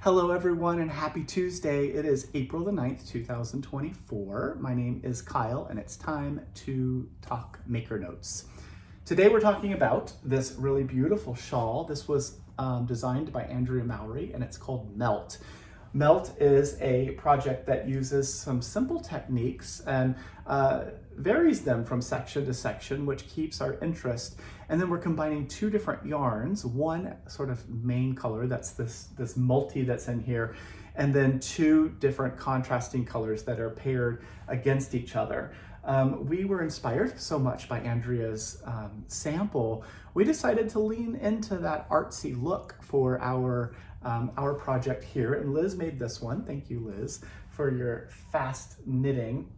Hello everyone and happy Tuesday. It is April the 9th, 2024. My name is Kyle and it's time to talk maker notes. Today we're talking about this really beautiful shawl. This was designed by Andrea Mowry and it's called Melt. Melt is a project that uses some simple techniques and varies them from section to section, which keeps our interest. And then we're combining two different yarns, one sort of main color, that's this multi that's in here, and then two different contrasting colors that are paired against each other. We were inspired so much by Andrea's sample, we decided to lean into that artsy look for our project here. And Liz made this one. Thank you, Liz, for your fast knitting.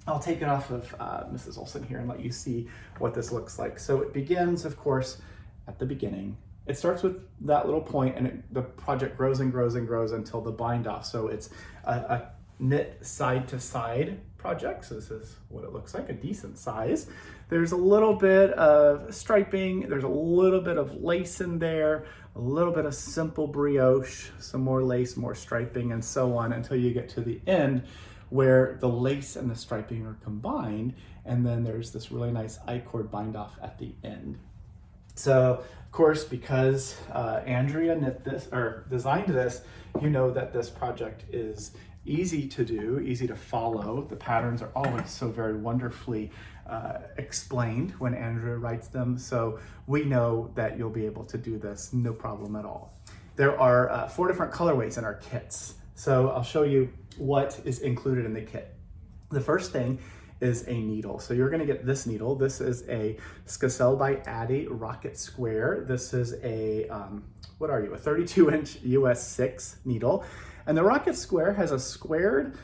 I'll take it off of Mrs. Olson here and let you see what this looks like. So it begins, of course, at the beginning. It starts with that little point and the project grows and grows and grows until the bind off. So it's a knit side to side project. So this is what it looks like, a decent size. There's a little bit of striping. There's a little bit of lace in there, a little bit of simple brioche, some more lace, more striping, and so on until you get to the end where the lace and the striping are combined. And then there's this really nice I-cord bind off at the end. So of course, because Andrea knit this or designed this, you know that this project is easy to do, easy to follow. The patterns are always so very wonderfully explained when Andrea writes them. So we know that you'll be able to do this no problem at all. There are 4 different colorways in our kits. So I'll show you what is included in the kit. The first thing is a needle. So you're gonna get this needle. This is a Skacel by Addi Rocket Square. This is a, what are you, a 32-inch US 6 needle. And the Rocket Square has a squared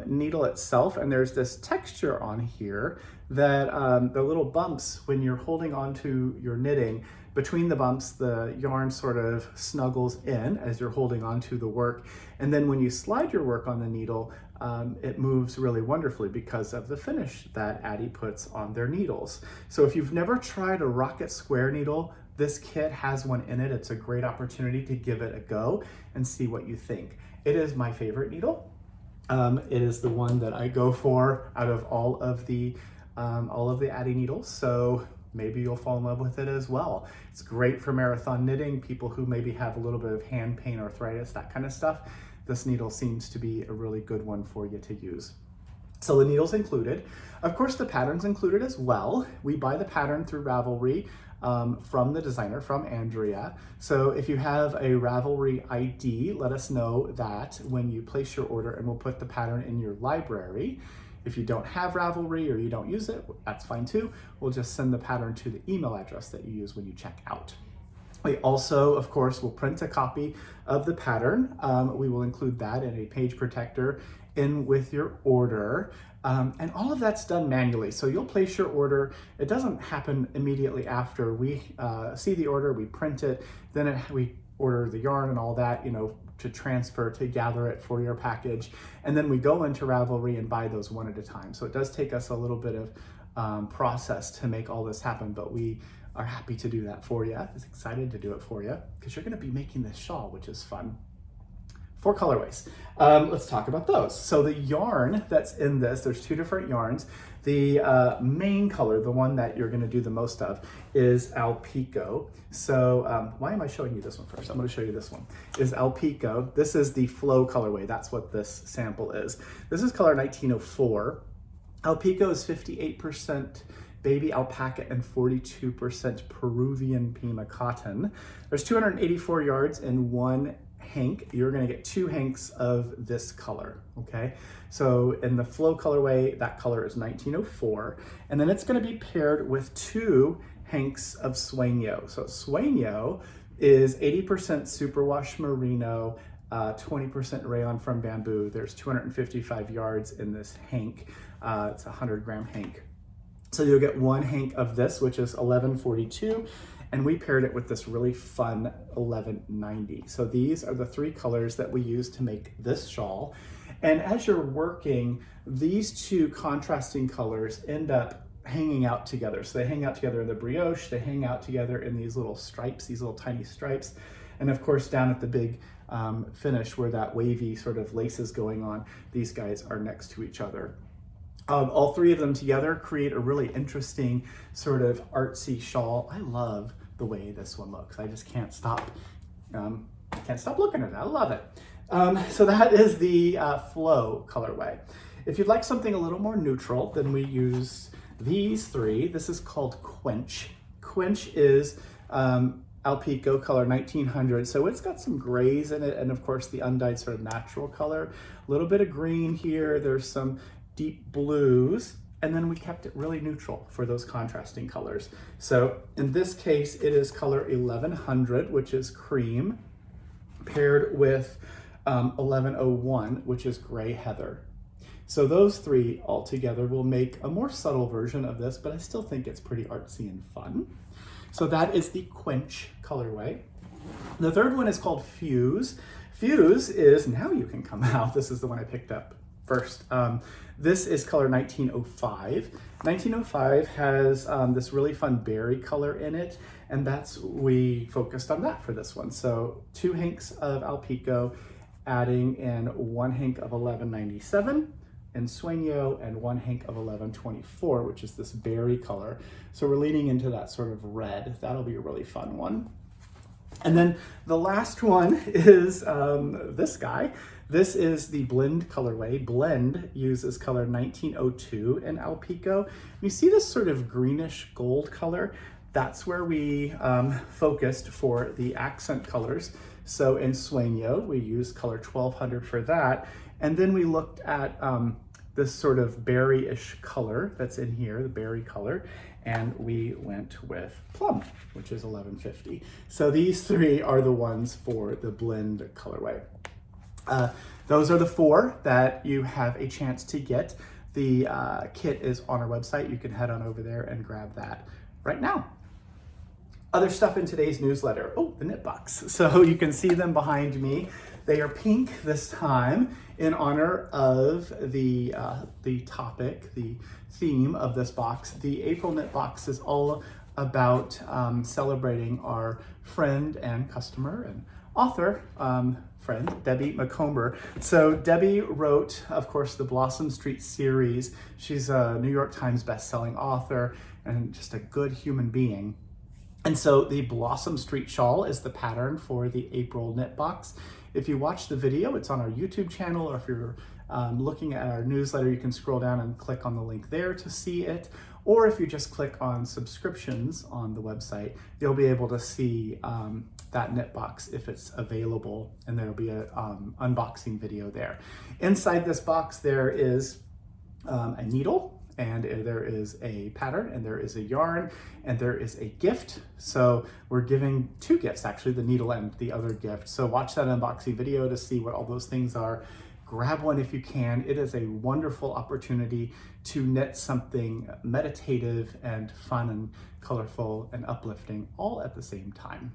needle itself, and there's this texture on here that the little bumps, when you're holding onto your knitting, between the bumps, the yarn sort of snuggles in as you're holding onto the work. And then when you slide your work on the needle, it moves really wonderfully because of the finish that Addi puts on their needles. So if you've never tried a Rocket Square needle, this kit has one in it. It's a great opportunity to give it a go and see what you think. It is my favorite needle. It is the one that I go for out of all of the Addi needles. So maybe you'll fall in love with it as well. It's great for marathon knitting, people who maybe have a little bit of hand pain, arthritis, that kind of stuff. This needle seems to be a really good one for you to use. So the needle's included. Of course, the pattern's included as well. We buy the pattern through Ravelry from the designer, from Andrea. So if you have a Ravelry ID, let us know that when you place your order and we'll put the pattern in your library. If you don't have Ravelry or you don't use it, that's fine too. We'll just send the pattern to the email address that you use when you check out. We also, of course, will print a copy of the pattern. We will include that in a page protector in with your order. And all of that's done manually. So you'll place your order. It doesn't happen immediately after we see the order, we print it, then we order the yarn and all that, you know, to transfer, to gather it for your package. And then we go into Ravelry and buy those one at a time. So it does take us a little bit of process to make all this happen, but we are happy to do that for you. I'm excited to do it for you because you're gonna be making this shawl, which is fun. 4 colorways. Let's talk about those. So the yarn that's in this, there's 2 different yarns. The main color, the one that you're gonna do the most of, is Alpico. So why am I showing you this one first? I'm gonna show you this one. Is Alpico. This is the flow colorway. That's what this sample is. This is color 1904. Alpico is 58% baby alpaca and 42% Peruvian Pima cotton. There's 284 yards in one hank. You're gonna get 2 hanks of this color, okay? So in the flow colorway, that color is 1904, and then it's gonna be paired with 2 hanks of Sueño. So Sueño is 80% superwash merino, 20% rayon from bamboo. There's 255 yards in this hank. It's a 100-gram hank. So you'll get 1 hank of this, which is 1142, and we paired it with this really fun 1190. So these are the 3 colors that we use to make this shawl. And as you're working, these 2 contrasting colors end up hanging out together. So they hang out together in the brioche, they hang out together in these little stripes, these little tiny stripes. And of course, down at the big finish where that wavy sort of lace is going on. These guys are next to each other. All three of them together create a really interesting sort of artsy shawl. I love the way this one looks. I just can't stop looking at it. I love it. So that is the Flow colorway. If you'd like something a little more neutral, then we use these three. This is called Quench. Quench is Alpico color 1900, so it's got some grays in it, and of course the undyed sort of natural color. A little bit of green here, there's some deep blues, and then we kept it really neutral for those contrasting colors. So in this case, it is color 1100, which is cream, paired with 1101, which is gray heather. So those three all together will make a more subtle version of this, but I still think it's pretty artsy and fun. So that is the Quench colorway. The third one is called Fuse. Fuse is, now you can come out, this is the one I picked up first. This is color 1905. 1905 has this really fun berry color in it, and we focused on that for this one. So 2 hanks of Alpico, adding in 1 hank of 1197 in Sueño and 1 hank of 1124, which is this berry color. So we're leaning into that sort of red. That'll be a really fun one. And then the last one is this guy. This is the Blend colorway. Blend uses color 1902 in Alpico. You see this sort of greenish gold color? That's where we focused for the accent colors. So in Sueño, we used color 1200 for that. And then we looked at this sort of berry-ish color that's in here, the berry color, and we went with Plum, which is 1150. So these three are the ones for the Blend colorway. Those are the 4 that you have a chance to get. The kit is on our website. You can head on over there and grab that right now. Other stuff in today's newsletter. Oh, the knit box. So you can see them behind me. They are pink this time in honor of the topic, the theme of this box. The April knit box is all about celebrating our friend and customer and author, friend, Debbie Macomber. So Debbie wrote, of course, the Blossom Street series. She's a New York Times bestselling author and just a good human being. And so the Blossom Street shawl is the pattern for the April knit box. If you watch the video, it's on our YouTube channel, or if you're looking at our newsletter, you can scroll down and click on the link there to see it. Or if you just click on subscriptions on the website, you'll be able to see that knit box if it's available, and there'll be an unboxing video there. Inside this box, there is a needle, and there is a pattern, and there is a yarn, and there is a gift. So we're giving 2 gifts, actually, the needle and the other gift. So watch that unboxing video to see what all those things are. Grab one if you can. It is a wonderful opportunity to knit something meditative and fun and colorful and uplifting all at the same time.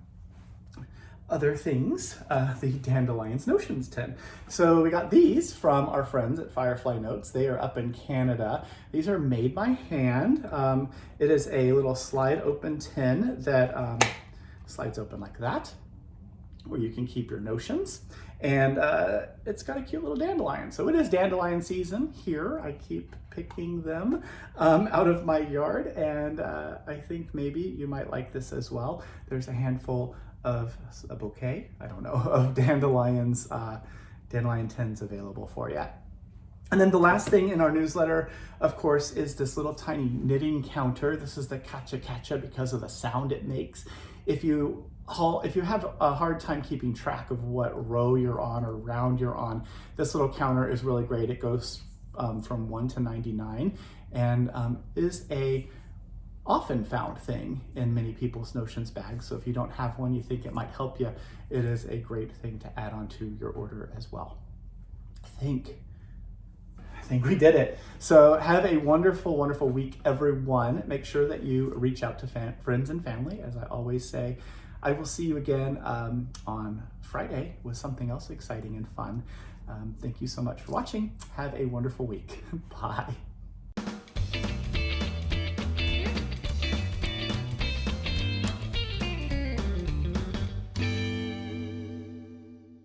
Other things, the Dandelions Notions tin. So we got these from our friends at Firefly Notes. They are up in Canada. These are made by hand. It is a little slide open tin that slides open like that, where you can keep your notions. And it's got a cute little dandelion. So it is dandelion season here. I keep picking them out of my yard, and I think maybe you might like this as well. There's a handful of a bouquet, I don't know, of dandelions, dandelion tins available for you. And then the last thing in our newsletter, of course, is this little tiny knitting counter. This is the Kacha Kacha because of the sound it makes. If you have a hard time keeping track of what row you're on or round you're on, this little counter is really great. It goes from 1 to 99 and is a often found thing in many people's notions bags. So if you don't have one, you think it might help you, it is a great thing to add onto your order as well. I think we did it. So have a wonderful, wonderful week, everyone. Make sure that you reach out to friends and family, as I always say. I will see you again on Friday with something else exciting and fun. Thank you so much for watching. Have a wonderful week. Bye.